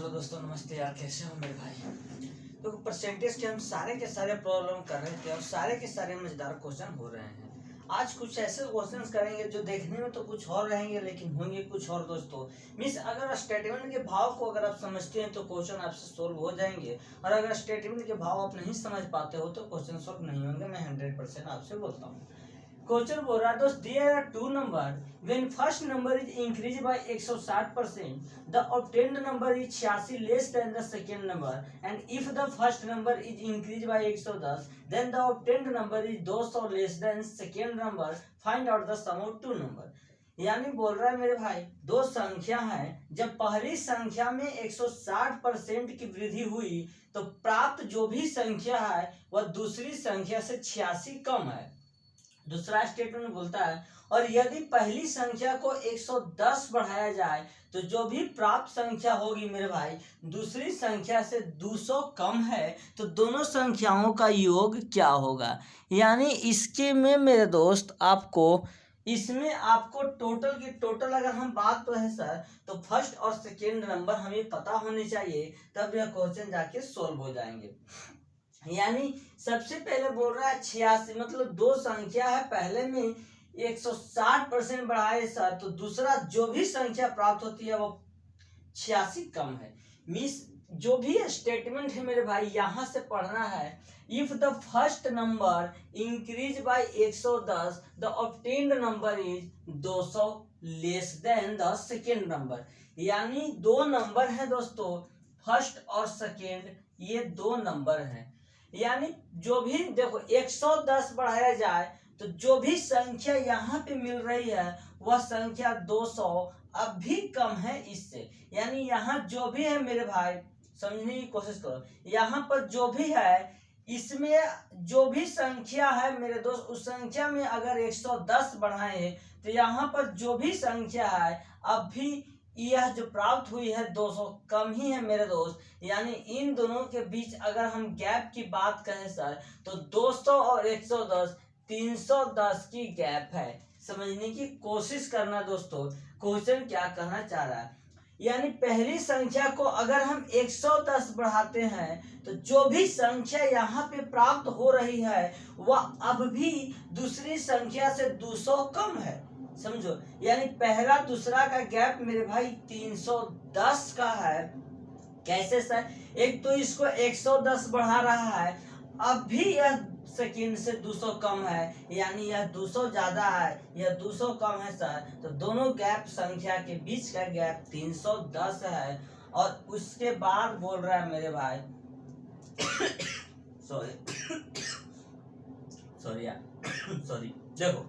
Hello दोस्तों, नमस्ते यार। कैसे हो मेरे भाई? तो परसेंटेज के हम सारे के सारे प्रॉब्लम कर रहे थे और सारे के सारे मजेदार क्वेश्चन हो रहे हैं। आज कुछ ऐसे क्वेश्चंस करेंगे जो देखने में तो कुछ और रहेंगे लेकिन होंगे कुछ और दोस्तों। मीन्स अगर स्टेटमेंट के भाव को अगर आप समझते हैं तो क्वेश्चन आपसे सोल्व हो जाएंगे, और अगर स्टेटमेंट के भाव आप नहीं समझ पाते हो तो क्वेश्चन सोल्व नहीं होंगे। मैं 100% आपसे बोलता हूँ। क्वेश्चन बोल रहा है दोस्त, there are two number when first number is increase by 160%, the obtained number is 86 less than the second number, and if the first number is increase by 110 then the obtained number is 200 less than second number, find out the sum of two number. यानी बोल रहा है मेरे भाई, दो संख्या है, जब पहली संख्या में 160% की वृद्धि हुई तो प्राप्त जो भी संख्या है वह दूसरी संख्या से 86 कम है। दूसरा स्टेटमेंट बोलता है, और यदि पहली संख्या को 110 बढ़ाया जाए तो जो भी प्राप्त संख्या होगी मेरे भाई दूसरी संख्या से 200 कम है, तो दोनों संख्याओं का योग क्या होगा। यानी इसके में मेरे दोस्त इसमें आपको टोटल की टोटल अगर हम बात करें सर, तो फर्स्ट और सेकेंड नंबर हमें पता होने चाहिए, तब यह क्वेश्चन जाके सोल्व हो जाएंगे। यानी सबसे पहले बोल रहा है 86, मतलब दो संख्या है, पहले में 160% बढ़ाए सर तो दूसरा जो भी संख्या प्राप्त होती है वो 86 कम है। मीन्स जो भी स्टेटमेंट है मेरे भाई यहाँ से पढ़ना है, if the first number increase by 110 the obtained number is 200 less than the second number. यानी दो नंबर है दोस्तों, फर्स्ट और सेकेंड, ये दो नंबर हैं। यानी जो भी देखो 110 बढ़ाया जाए तो जो भी संख्या यहाँ पे मिल रही है वह संख्या 200 अब भी कम है इससे। यानी यहाँ जो भी है मेरे भाई समझने की कोशिश करो, यहाँ पर जो भी है इसमें जो भी संख्या है मेरे दोस्त उस संख्या में अगर 110 बढ़ाए तो यहाँ पर जो भी संख्या है अब भी यह जो प्राप्त हुई है 200 कम ही है मेरे दोस्त। यानी इन दोनों के बीच अगर हम गैप की बात करें सर तो 200 और 110 310 की गैप है। समझने की कोशिश करना दोस्तों, क्वेश्चन क्या कहना चाह रहा है। यानी पहली संख्या को अगर हम 110 बढ़ाते हैं तो जो भी संख्या यहाँ पे प्राप्त हो रही है वह अब भी दूसरी संख्या से 200 कम है। समझो, यानी पहला दूसरा का गैप मेरे भाई 310 का है। कैसे सर? एक तो इसको 110 बढ़ा रहा है, अब भी यह सेकंड से 200 कम है, यानी यह 200 ज्यादा है, यह 200 कम है सर। तो दोनों गैप संख्या के बीच का गैप 310 है। और उसके बाद बोल रहा है मेरे भाई सॉरी देखो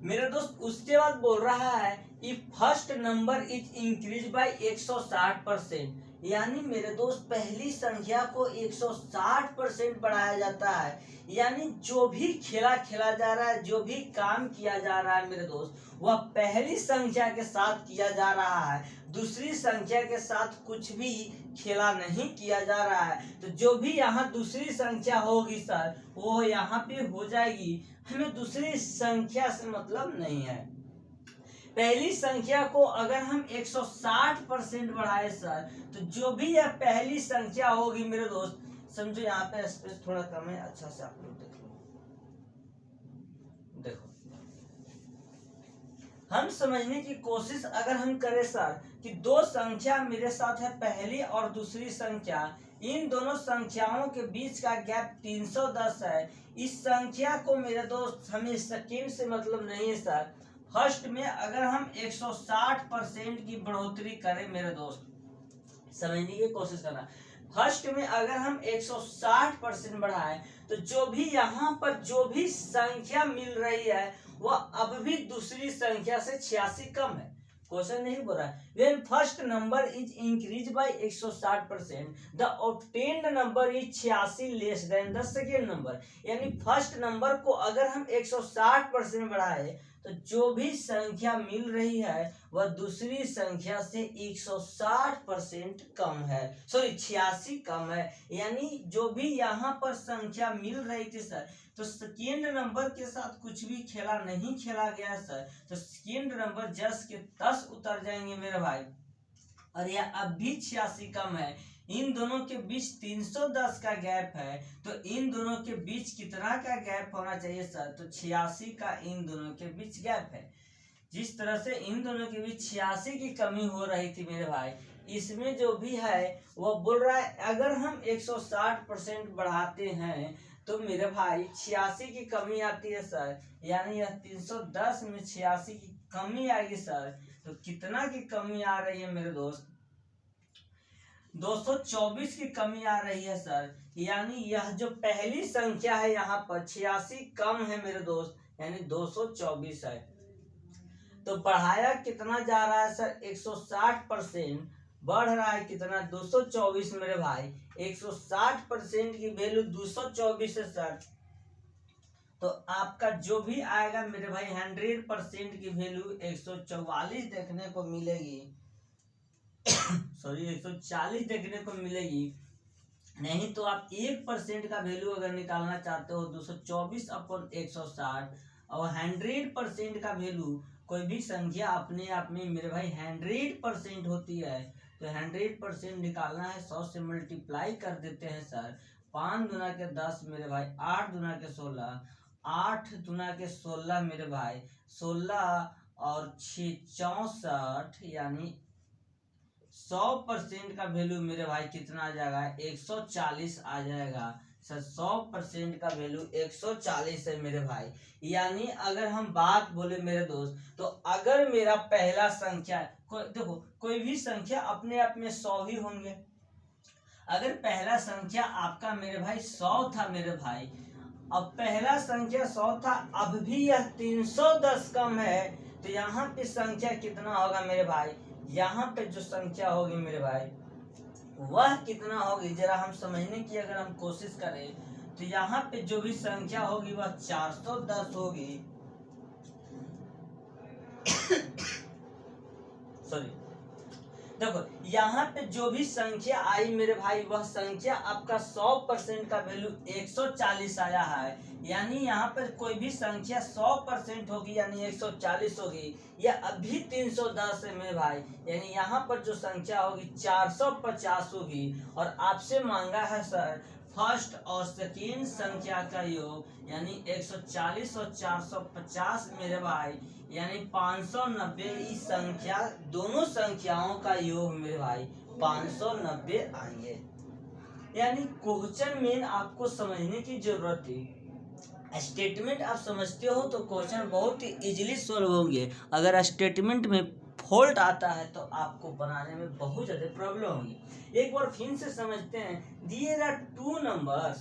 मेरे दोस्त, उसके बाद बोल रहा है if first number is increase by 160%। यानी मेरे दोस्त पहली संख्या को 160% बढ़ाया जाता है, यानी जो भी खेला जा रहा है, जो भी काम किया जा रहा है मेरे दोस्त वह पहली संख्या के साथ किया जा रहा है, दूसरी संख्या के साथ कुछ भी खेला नहीं किया जा रहा है। तो जो भी यहाँ दूसरी संख्या होगी सर वो यहाँ पे हो जाएगी, हमें दूसरी संख्या से मतलब नहीं है। पहली संख्या को अगर हम 160% बढ़ाए सर तो जो भी यह पहली संख्या होगी मेरे दोस्त, समझो यहाँ पे स्पेस थोड़ा कम है, अच्छा से आप लोग देख लो। देखो हम समझने की कोशिश अगर हम करें सर कि दो संख्या मेरे साथ है, पहली और दूसरी संख्या, इन दोनों संख्याओं के बीच का गैप 310 है। इस संख्या को मेरे दोस्त हमें सेकंड से मतलब नहीं है सर। फर्स्ट में अगर हम 160% की बढ़ोतरी करें मेरे दोस्त, समझने की कोशिश करना, फर्स्ट में अगर हम 160% बढ़ाएं तो जो भी यहाँ पर जो भी संख्या मिल रही है वह अब भी दूसरी संख्या से 86 कम है। क्वेश्चन नहीं बोल रहा है when first number is increase by 160% the obtained number is 86 less than the second number. यानी फर्स्ट नंबर को अगर हम 160% बढ़ाए तो जो भी संख्या मिल रही है वह दूसरी संख्या से 160% कम है, सॉरी 86 कम है। यानी जो भी यहाँ पर संख्या मिल रही थी सर तो सेकेंड नंबर के साथ कुछ भी खेला नहीं खेला गया सर, तो सेकेंड नंबर 10 के 10 उतर जाएंगे मेरे भाई। और यह अब भी 86 कम है। इन दोनों के बीच 310 का गैप है, तो इन दोनों के बीच कितना का गैप होना चाहिए सर? तो 86 का इन दोनों के बीच गैप है। जिस तरह से इन दोनों के बीच 86 की कमी हो रही थी मेरे भाई, इसमें जो भी है वो बोल रहा है अगर हम 160% बढ़ाते हैं तो मेरे भाई 86 की कमी आती है सर, यानी यह 310 में 86 की कमी आएगी सर। तो कितना की कमी आ रही है मेरे दोस्त? 224 की कमी आ रही है सर। यानी यह जो पहली संख्या है यहाँ पर 86 कम है मेरे दोस्त, यानी 224 है। तो बढ़ाया कितना जा रहा है सर? 160% बढ़ रहा है। कितना? 224 मेरे भाई। 160% की वैल्यू 224 है सर। तो आपका जो भी आएगा मेरे भाई 100% की वैल्यू 144 देखने को मिलेगी। सॉरी 140 देखने को मिलेगी। नहीं तो आप 1% का वैल्यू अगर निकालना चाहते हो 224/160, और 100% का वैल्यू कोई भी संख्या अपने आप में मेरे भाई 100% होती है। तो 100% निकालना है, 100 से मल्टीप्लाई कर देते हैं सर। 5 दूना के 10 मेरे भाई, 8 दूना के 16, 8 दूना के 16 मेरे भाई, 16 और 6 64, यानी 100% का वैल्यू मेरे भाई कितना आ जाएगा? 140 आ जाएगा सर। 100% का वैल्यू 140 है मेरे भाई। यानी अगर हम बात बोले मेरे दोस्त, तो अगर मेरा पहला संख्या देखो कोई भी संख्या अपने आप में 100 ही होंगे। अगर पहला संख्या आपका मेरे भाई 100 था मेरे भाई, अब पहला संख्या 100 था, अब भी यह 310 कम है, तो यहाँ पे संख्या कितना होगा मेरे भाई? यहाँ पे जो संख्या होगी मेरे भाई वह कितना होगी? जरा हम समझने की अगर हम कोशिश करें तो यहाँ पे जो भी संख्या होगी वह 410 होगी। सॉरी, देखो यहाँ पे जो भी संख्या आई मेरे भाई वह संख्या आपका 100% का वैल्यू 140 आया है। यानी यहाँ पर कोई भी संख्या 100% होगी यानी 140 होगी। यह अभी 310 है मेरे भाई, यानी यहाँ पर जो संख्या होगी 450 होगी। और आपसे मांगा है सर फर्स्ट और सेकेंड संख्या का योग, यानी 140 और 450 मेरे भाई, यानी 590। इस संख्या दोनों संख्याओं का योग मेरे भाई 590 आएंगे। यानी क्वेश्चन में आपको समझने की जरूरत है। स्टेटमेंट आप समझते हो तो क्वेश्चन बहुत ही इजीली सॉल्व होंगे। अगर स्टेटमेंट में फॉल्ट आता है तो आपको बनाने में बहुत ज्यादा प्रॉब्लम होगी। एक बार फिर से समझते हैं। दिए गए 2 नंबर्स,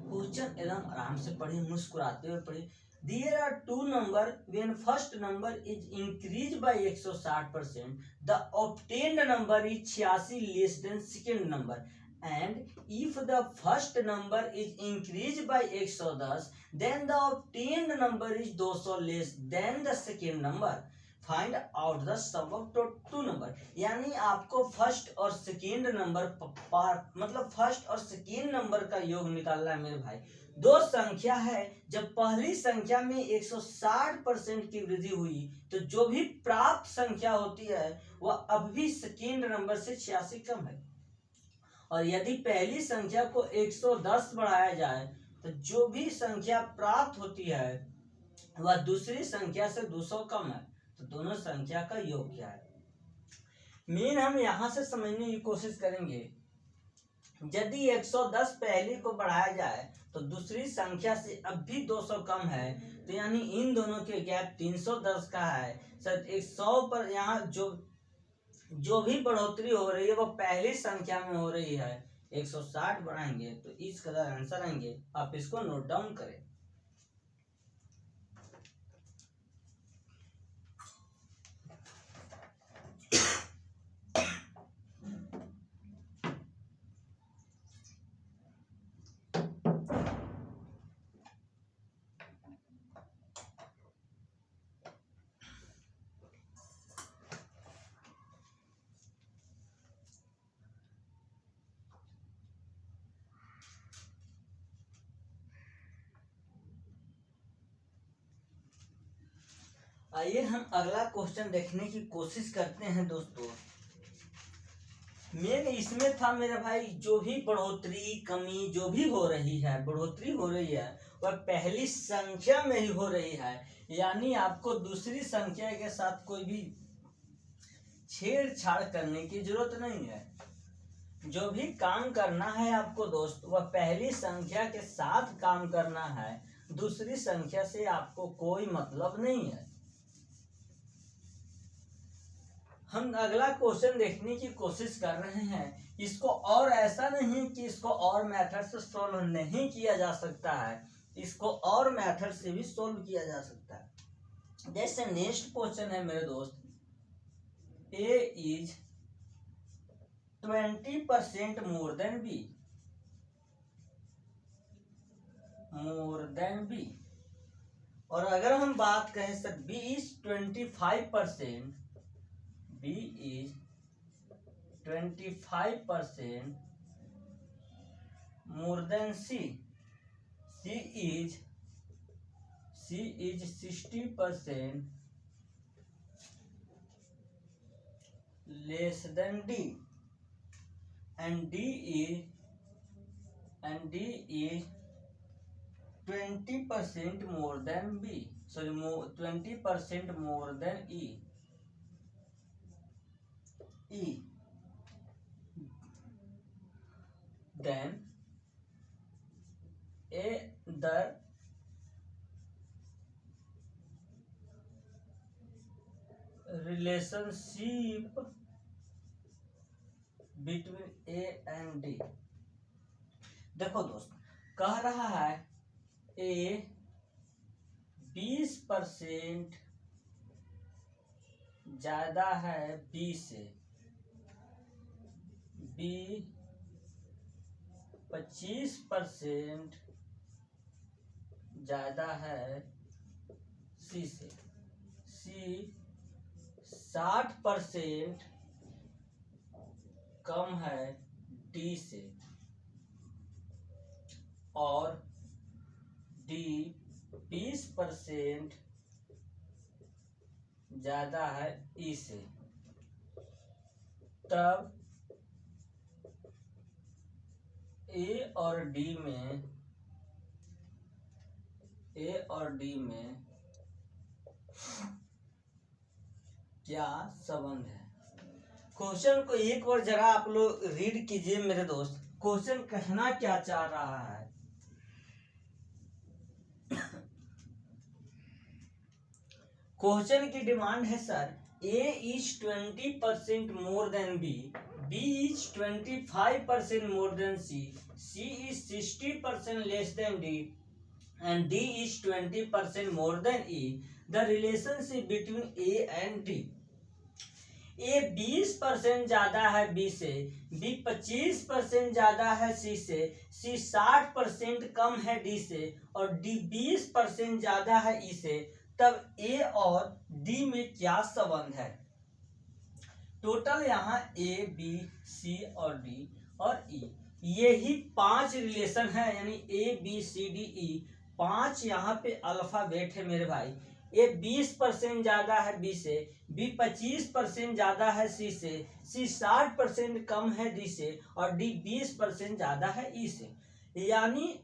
क्वेश्चन एकदम आराम से पढ़िए, मुस्कुराते हुए पढ़िए। There are 2 numbers. When first number is increased by 160%, the obtained number is 86 less than second number. And if the first number is increased by 110, then the obtained number is 200 less than the second number. Find out the sum of two number. यानी आपको first और second number मतलब first और second number का योग निकालना है मेरे भाई। दो संख्या है, जब पहली संख्या में 160% की वृद्धि हुई तो जो भी प्राप्त संख्या होती है वह अब भी सेकेंड नंबर से 86 कम है। और यदि पहली संख्या को 110 बढ़ाया जाए तो जो भी संख्या प्राप्त होती है वह दूसरी संख्या से 200 कम है। तो दोनों संख्या का योग क्या है? मेन हम यहां से समझने की कोशिश करेंगे। यदि 110 पहली को बढ़ाया जाए तो दूसरी संख्या से अब भी 200 कम है, तो यानी इन दोनों के गैप 310 का है सर। 100 पर यहाँ जो भी बढ़ोतरी हो रही है वो पहली संख्या में हो रही है। 160 बढ़ाएंगे तो इस कदर आंसर आएंगे। आप इसको नोट डाउन करें। आइए हम अगला क्वेश्चन देखने की कोशिश करते हैं दोस्तों। मेन इसमें था मेरे भाई, जो भी बढ़ोतरी कमी जो भी हो रही है, बढ़ोतरी हो रही है वह पहली संख्या में ही हो रही है, यानी आपको दूसरी संख्या के साथ कोई भी छेड़छाड़ करने की जरूरत नहीं है। जो भी काम करना है आपको दोस्त, वह पहली संख्या के साथ काम करना है, दूसरी संख्या से आपको कोई मतलब नहीं है। हम अगला क्वेश्चन देखने की कोशिश कर रहे हैं। इसको और ऐसा नहीं कि इसको और मेथड से सोल्व नहीं किया जा सकता है, इसको और मेथड से भी सोल्व किया जा सकता है। जैसे नेक्स्ट क्वेश्चन है मेरे दोस्त, A is 20% more than B, more than B। और अगर हम बात करें sir B is 25%, B is 25% more than C, C is 60% less than D, and D is 20% more than B, sorry, 20% more than E, then the relationship between A and D। देखो दोस्त, कह रहा है A 20% ज्यादा है B से, B 25% ज्यादा है C से, C 60% कम है D से, और D 20% ज्यादा है E से। तब A और D में क्या संबंध है? क्वेश्चन को एक बार जरा आप लोग रीड कीजिए मेरे दोस्त, क्वेश्चन कहना क्या चाह रहा है। क्वेश्चन की डिमांड है sir, A is 20% more than B, B is 25% more than C, C is 60% less than D, and D is 20% more than E. The relationship between A and D. A 20% ज्यादा है B से, B 25% ज्यादा है C से, C 60% कम है D से, और D 20% ज्यादा है E से। तब A और D में क्या संबंध है? टोटल यहाँ A, B, C और D और E, ये ही 5 रिलेशन है, यानी A, B, C, D, E 5 यहाँ पे अल्फाबेट है मेरे भाई। A 20% ज्यादा है B से, B 25% ज्यादा है C से, C 60% कम है D से, और D 20% ज्यादा है E से। यानी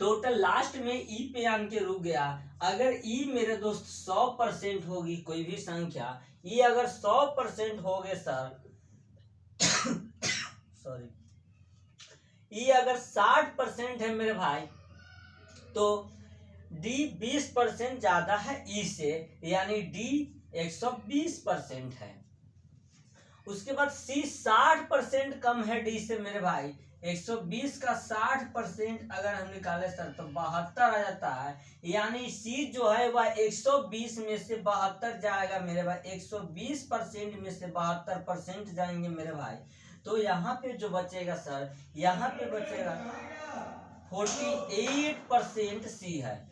टोटल लास्ट में E पे आन के रुक गया। अगर E मेरे दोस्त 100% होगी कोई भी संख्या, E अगर 100% हो गए सर सॉरी, E अगर 60% है मेरे भाई, तो D 20% ज्यादा है E से, यानी D 120% है। उसके बाद C 60% कम है D से मेरे भाई, 120 का 60% अगर हम निकाले सर तो 72 आ जाता है, यानी C जो है वह 120 में से 72 जाएगा मेरे भाई, 120% में से 72% जाएंगे मेरे भाई। तो यहाँ पे जो बचेगा सर, यहाँ पे बचेगा 48% C है।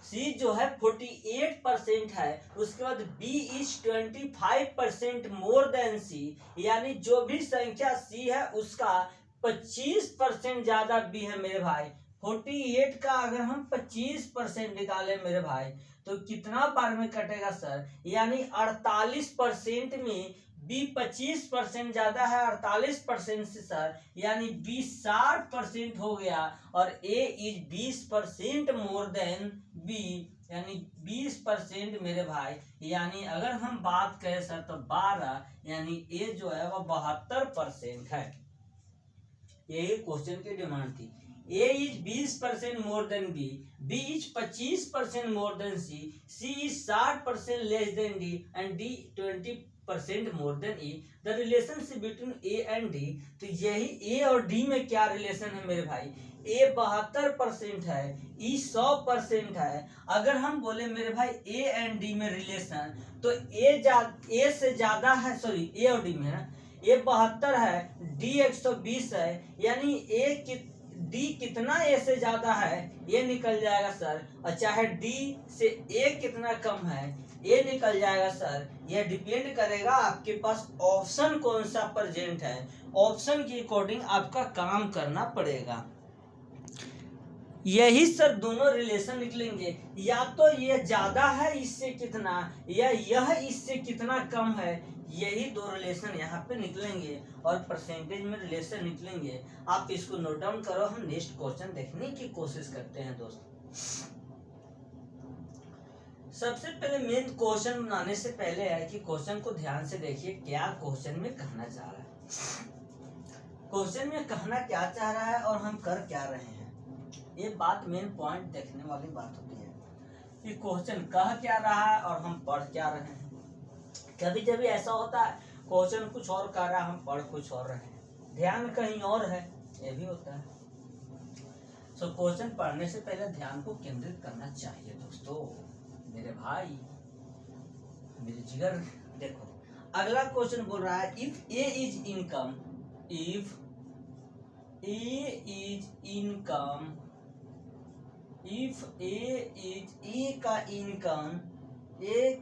C जो है 48% है। उसके बाद B is 25% more then C, यानी जो भी संख्या C है उसका 25% ज्यादा B है मेरे भाई। 48 का अगर हम 25% निकाले मेरे भाई तो कितना बार में कटेगा सर, यानी 48% में बी 25% ज्यादा है 48% से सर, यानी बी 60% हो गया, और ए इज 20% मोर देन बी, यानी 20% मेरे भाई, यानी अगर हम बात करें सर तो 12, यानी ए जो है वह 72% है। यही क्वेश्चन की डिमांड थी। A is 20% more than B, B is 25% more than C, C is 60% less than D, and D 20% more than E. The relationship between A and D, तो यही ए और डी में क्या रिलेशन है मेरे भाई, ए 72% है, ई 100% है। अगर हम बोले मेरे भाई ए एंड डी में रिलेशन, तो ए से ज्यादा है, सॉरी ए और डी में है, ए 72 है, डी 120 है, यानी डी कितना ए से ज्यादा है ये निकल जाएगा सर, और चाहे डी से ए कितना कम है ये निकल जाएगा सर। यह डिपेंड करेगा आपके पास ऑप्शन कौन सा प्रेजेंट है, ऑप्शन के अकॉर्डिंग आपका काम करना पड़ेगा। यही सर दोनों रिलेशन निकलेंगे, या तो ये ज्यादा है इससे कितना, या यह इससे कितना कम है, यही दो रिलेशन यहाँ पे निकलेंगे, और परसेंटेज में रिलेशन निकलेंगे। आप इसको नोट डाउन करो, हम नेक्स्ट क्वेश्चन देखने की कोशिश करते हैं दोस्तों। सबसे पहले मेन क्वेश्चन बनाने से पहले है कि क्वेश्चन को ध्यान से देखिए, क्या क्वेश्चन में कहना चाह रहा है, क्वेश्चन में कहना क्या चाह रहा है और हम कर क्या रहे हैं। ये बात मेन पॉइंट देखने वाली बात होती है कि क्वेश्चन कह क्या रहा है और हम पढ़ क्या रहे हैं। कभी कभी ऐसा होता है क्वेश्चन कुछ और कह रहा है, हम पढ़ कुछ और रहे हैं, ध्यान कहीं और है, ये भी होता है। सो क्वेश्चन पढ़ने से पहले ध्यान को केंद्रित करना चाहिए दोस्तों, मेरे भाई, मेरे जिगर। देखो अगला क्वेश्चन बोल रहा है, if A is income, if A is income, if A का income, A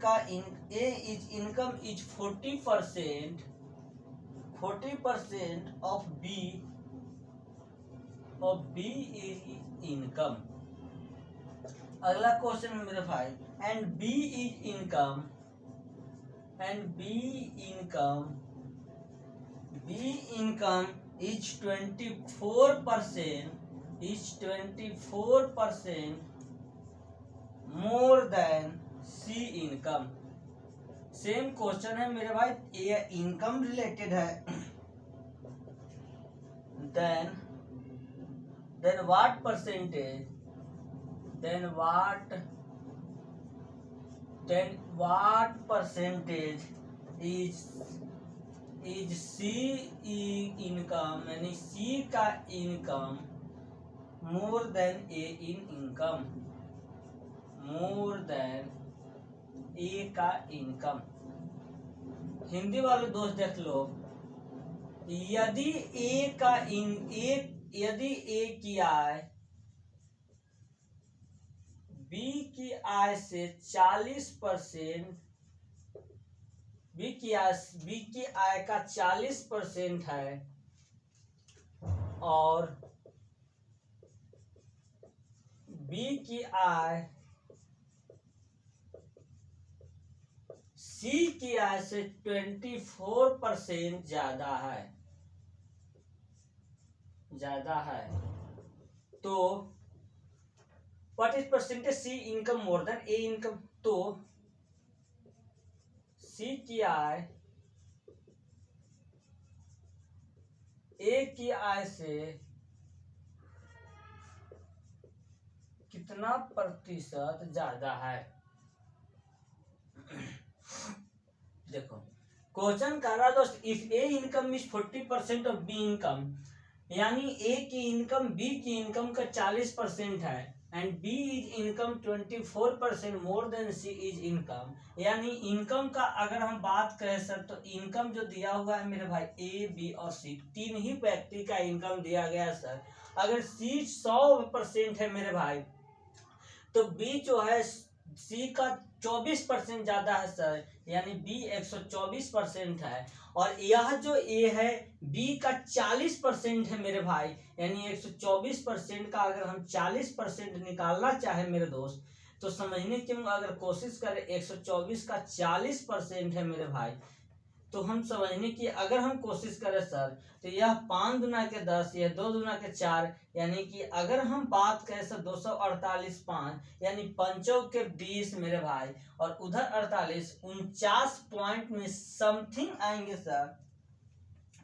is income is 40% of B is income. अगला क्वेश्चन है मेरे भाई, and B income is 24% more than C income. Same question है मेरे भाई, ये इनकम रिलेटेड है, then what percentage, is C income, यानी सी का income more than A in income, more than A का इनकम। हिंदी वाले दोस्त देख लो, यदि ए की आय बी की आय से 40%, बी की आय का 40% है, और बी की आय सी की आय से 24% ज्यादा है, तो what is percentage C income more than A income. तो सी की आय ए की आय से कितना प्रतिशत ज्यादा है। देखो क्वेश्चन कर रहा दोस्त, if A income is 40% of be income, यानी ए की इनकम बी की इनकम का 40% है, and B is income 24% more than C is income, यानी इनकम का अगर हम बात करें सर, तो इनकम जो दिया हुआ है मेरे भाई ए बी और सी, तीन ही व्यक्ति का इनकम दिया गया है सर। अगर सी 100% है मेरे भाई, तो बी जो है सी का 24% ज्यादा है सर, यानी बी 124% है, और यह जो ए है बी का 40% है मेरे भाई, यानी 124% का अगर हम 40% निकालना चाहे मेरे दोस्त, तो समझने की अगर कोशिश करें 124 का 40% है मेरे भाई, तो हम समझने की अगर हम कोशिश करें सर तो यह 5 दुना के 10, यह 2 दुना के 4, यानी कि अगर हम बात करें सर 248 5 यानी 5 के 20 मेरे भाई, और उधर 48 49 पॉइंट में समथिंग आएंगे सर,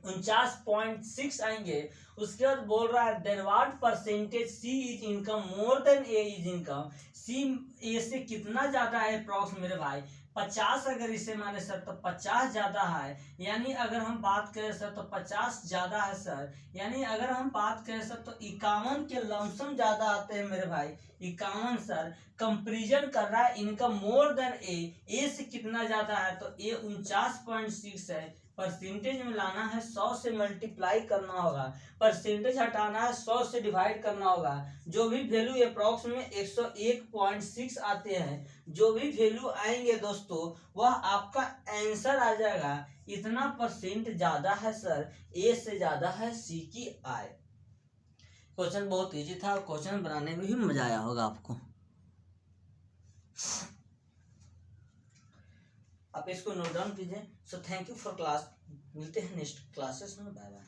49.6 आएंगे। उसके बाद बोल रहा है then what percentage C is income more than A is income, C A से कितना ज्यादा है अप्रॉक्स मेरे भाई, 50 अगर इसे माने सर तो 50 ज्यादा है, यानी अगर हम बात करें सर तो 50 ज्यादा है सर, यानी अगर हम बात करें सर तो 51 के लमसम ज्यादा आते हैं मेरे भाई, 51 सर। कंपेरिजन कर रहा है इनकम मोर देन ए से कितना ज्यादा है तो ए 49.6 है। परसेंटेज में लाना है 100 से मल्टीप्लाई करना होगा, परसेंटेज हटाना है 100 से डिवाइड करना होगा, जो भी वैल्यू अप्रॉक्स में 101.6 आते हैं, जो भी वैल्यू आएंगे दोस्तों वह आपका आंसर आ जाएगा। इतना परसेंट ज्यादा है सर, ए से ज्यादा है सी की आय। क्वेश्चन बहुत इजी था और क्वेश्चन बनाने में भी मजा आया होगा आपको। आप इसको नोट डाउन कीजिए। So thank you for class, मिलते हैं नेक्स्ट क्लासेस में, बाय बाय।